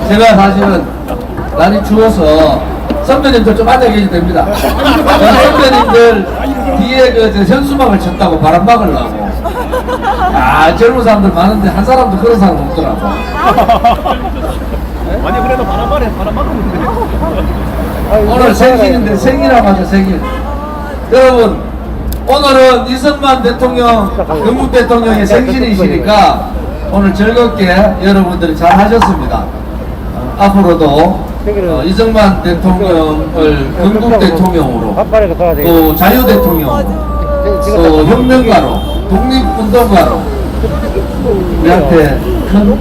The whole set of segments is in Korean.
제가 사실은 날이 추워서 선배님들 좀 앉아 계셔도 됩니다. 선배님들 뒤에 그 현수막을 쳤다고 바람 막으려고. 아, 젊은 사람들 많은데 한 사람도 그런 사람 없더라고. 아니 그래도 바람 막으면 돼. 오늘 생일인데 생일이라고 하죠. 생일. 여러분, 오늘은 이승만 대통령, 경국 대통령의 생신이시니까 오늘 즐겁게 여러분들이 잘 하셨습니다. 앞으로도 이승만 대통령을 경국 대통령으로, 또 자유 대통령으로, 또 혁명가로, 독립운동가로 우리한테 큰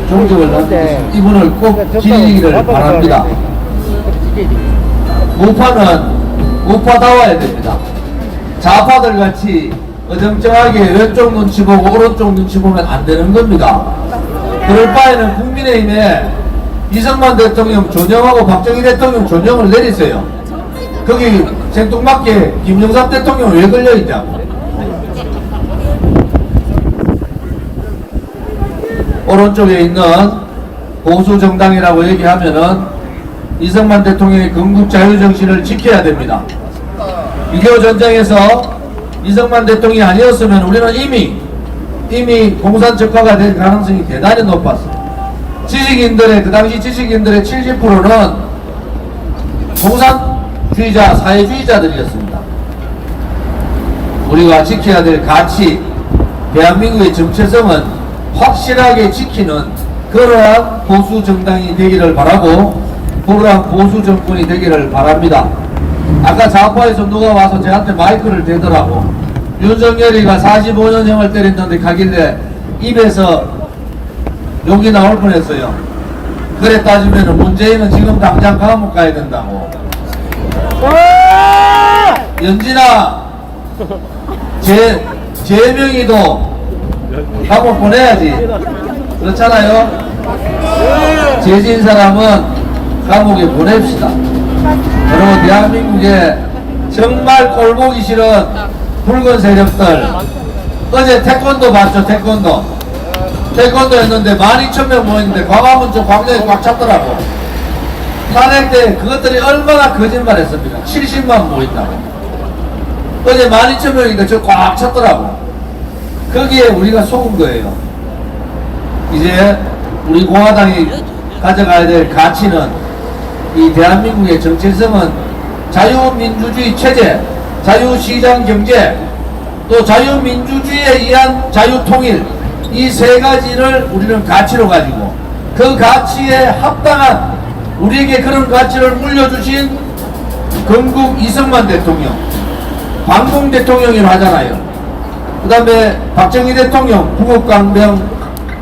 종적을 남기신 이분을 꼭 기리기를 바랍니다. 우파는 우파다워야 됩니다. 좌파들 같이 어정쩡하게 왼쪽 눈치 보고 오른쪽 눈치 보면 안 되는 겁니다. 그럴 바에는 국민의힘에 이승만 대통령 존영하고 박정희 대통령 존영을 내리세요. 거기 생뚱맞게 김영삼 대통령 왜 걸려있냐고. 오른쪽에 있는 보수정당이라고 얘기하면은 이승만 대통령의 건국자유정신을 지켜야 됩니다. 6.25 전쟁에서 이승만 대통령이 아니었으면 우리는 이미 공산적화가 될 가능성이 대단히 높았습니다. 지식인들의, 그 당시 지식인들의 70%는 공산주의자, 사회주의자들이었습니다. 우리가 지켜야 될 가치, 대한민국의 정체성은 확실하게 지키는 그러한 보수 정당이 되기를 바라고, 그러한 보수 정권이 되기를 바랍니다. 아까 좌파에서 누가 와서 저한테 마이크를 대더라고. 윤석열이가 45년형을 때렸는데 가길래 입에서 욕이 나올 뻔했어요. 그래 따지면 문재인은 지금 당장 감옥 가야 된다고. 연진아, 재명이도 감옥 보내야지. 그렇잖아요? 죄진 사람은 감옥에 보냅시다. 여러분, 대한민국에 정말 꼴보기 싫은 붉은 세력들, 어제 태권도 봤죠? 태권도였는데 12,000명 모였는데 광화문 쪽 광장에 꽉 찼더라고. 탄핵 때 그것들이 얼마나 거짓말 했습니까? 70만 모인다고. 어제 12,000명인데 저 꽉 찼더라고. 거기에 우리가 속은 거예요. 이제 우리 공화당이 가져가야 될 가치는, 이 대한민국의 정체성은 자유민주주의 체제, 자유시장 경제, 또 자유민주주의에 의한 자유통일, 이 세 가지를 우리는 가치로 가지고, 그 가치에 합당한, 우리에게 그런 가치를 물려주신 건국 이승만 대통령, 반공 대통령이라고 하잖아요. 그 다음에 박정희 대통령, 부국강병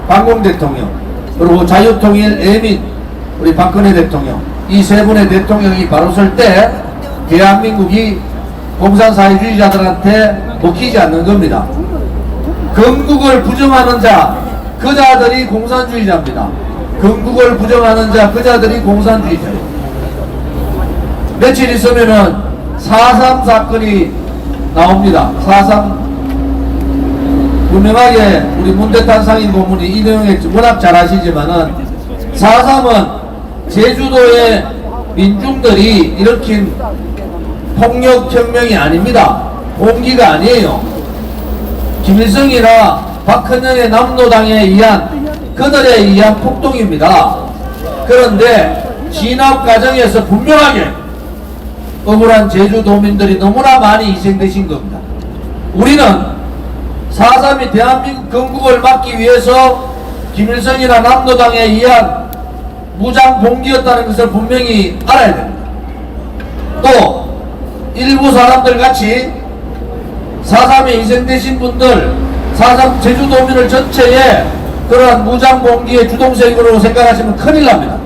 반공 대통령, 그리고 자유통일 애민 우리 박근혜 대통령, 이 세 분의 대통령이 바로 설 때 대한민국이 공산사회주의자들한테 먹히지 않는 겁니다. 건국을 부정하는 자, 그 자들이 공산주의자입니다. 건국을 부정하는 자, 그 자들이 공산주의자예요. 며칠 있으면은 4.3 사건이 나옵니다. 4.3 유명하게 우리 문대탄 상임 고문이 이 내용에 워낙 잘 아시지만은 4.3은 제주도의 민중들이 일으킨 폭력혁명이 아닙니다. 공기가 아니에요. 김일성이나 박헌영의 남노당에 의한, 그들에 의한 폭동입니다. 그런데 진압 과정에서 분명하게 억울한 제주도민들이 너무나 많이 희생되신 겁니다. 우리는 4.3이 대한민국 건국을 막기 위해서 김일성이나 남노당에 의한 무장 봉기였다는 것을 분명히 알아야 됩니다. 또 일부 사람들 같이 4.3에 희생되신 분들, 4.3 제주도민을 전체에 그러한 무장 봉기의 주동색으로 생각하시면 큰일 납니다.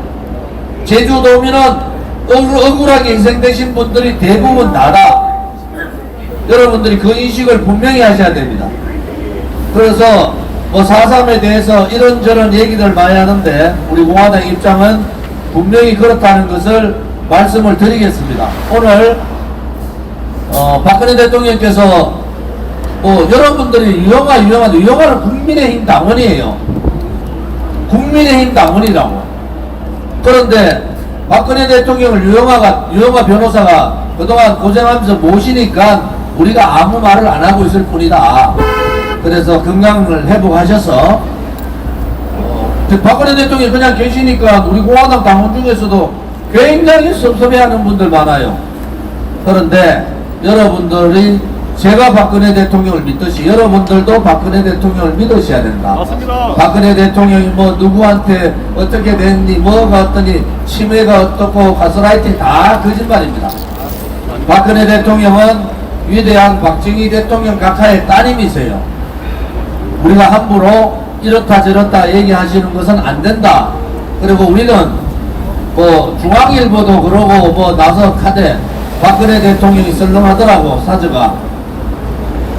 제주도민은 억울하게 희생되신 분들이 대부분 나다. 여러분들이 그 인식을 분명히 하셔야 됩니다. 그래서 뭐 4.3에 대해서 이런저런 얘기들 많이 하는데 우리 공화당 입장은 분명히 그렇다는 것을 말씀을 드리겠습니다. 오늘 박근혜 대통령께서 여러분들이 유영한데 유영한은 국민의힘 당원이에요. 국민의힘 당원이라고. 그런데 박근혜 대통령을 유영아 변호사가 그동안 고생하면서 모시니까 우리가 아무 말을 안 하고 있을 뿐이다. 그래서 건강을 회복하셔서 박근혜 대통령이 그냥 계시니까 우리 공화당 당원 중에서도 굉장히 섭섭해하는 분들 많아요. 그런데 여러분들이 제가 박근혜 대통령을 믿듯이 여러분들도 박근혜 대통령을 믿으셔야 된다. 맞습니다. 박근혜 대통령이 뭐 누구한테 어떻게 됐니, 뭐가 어떠니, 치매가 어떻고 가스라이팅 다 거짓말입니다. 박근혜 대통령은 위대한 박정희 대통령 각하의 따님이세요. 우리가 함부로 이렇다 저렇다 얘기하시는 것은 안 된다. 그리고 우리는 뭐 중앙일보도 그러고 뭐 나서 카대 박근혜 대통령이 썰렁하더라고. 사저가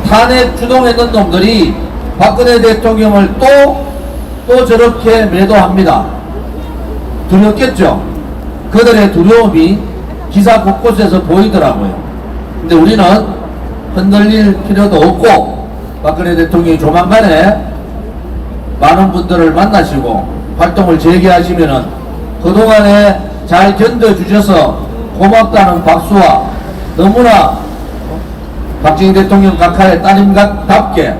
탄핵 주동했던 놈들이 박근혜 대통령을 또 저렇게 매도합니다. 두렵겠죠? 그들의 두려움이 기사 곳곳에서 보이더라고요. 근데 우리는 흔들릴 필요도 없고 박근혜 대통령이 조만간에 많은 분들을 만나시고 활동을 재개하시면은 그동안에 잘 견뎌주셔서 고맙다는 박수와 너무나 박정희 대통령 각하의 따님답게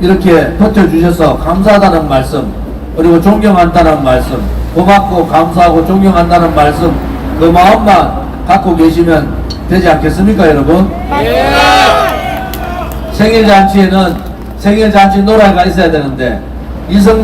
이렇게 버텨주셔서 감사하다는 말씀, 그리고 존경한다는 말씀, 고맙고 감사하고 존경한다는 말씀, 그 마음만 갖고 계시면 되지 않겠습니까, 여러분? 생일잔치에는 생일잔치 노래가 있어야 되는데 이성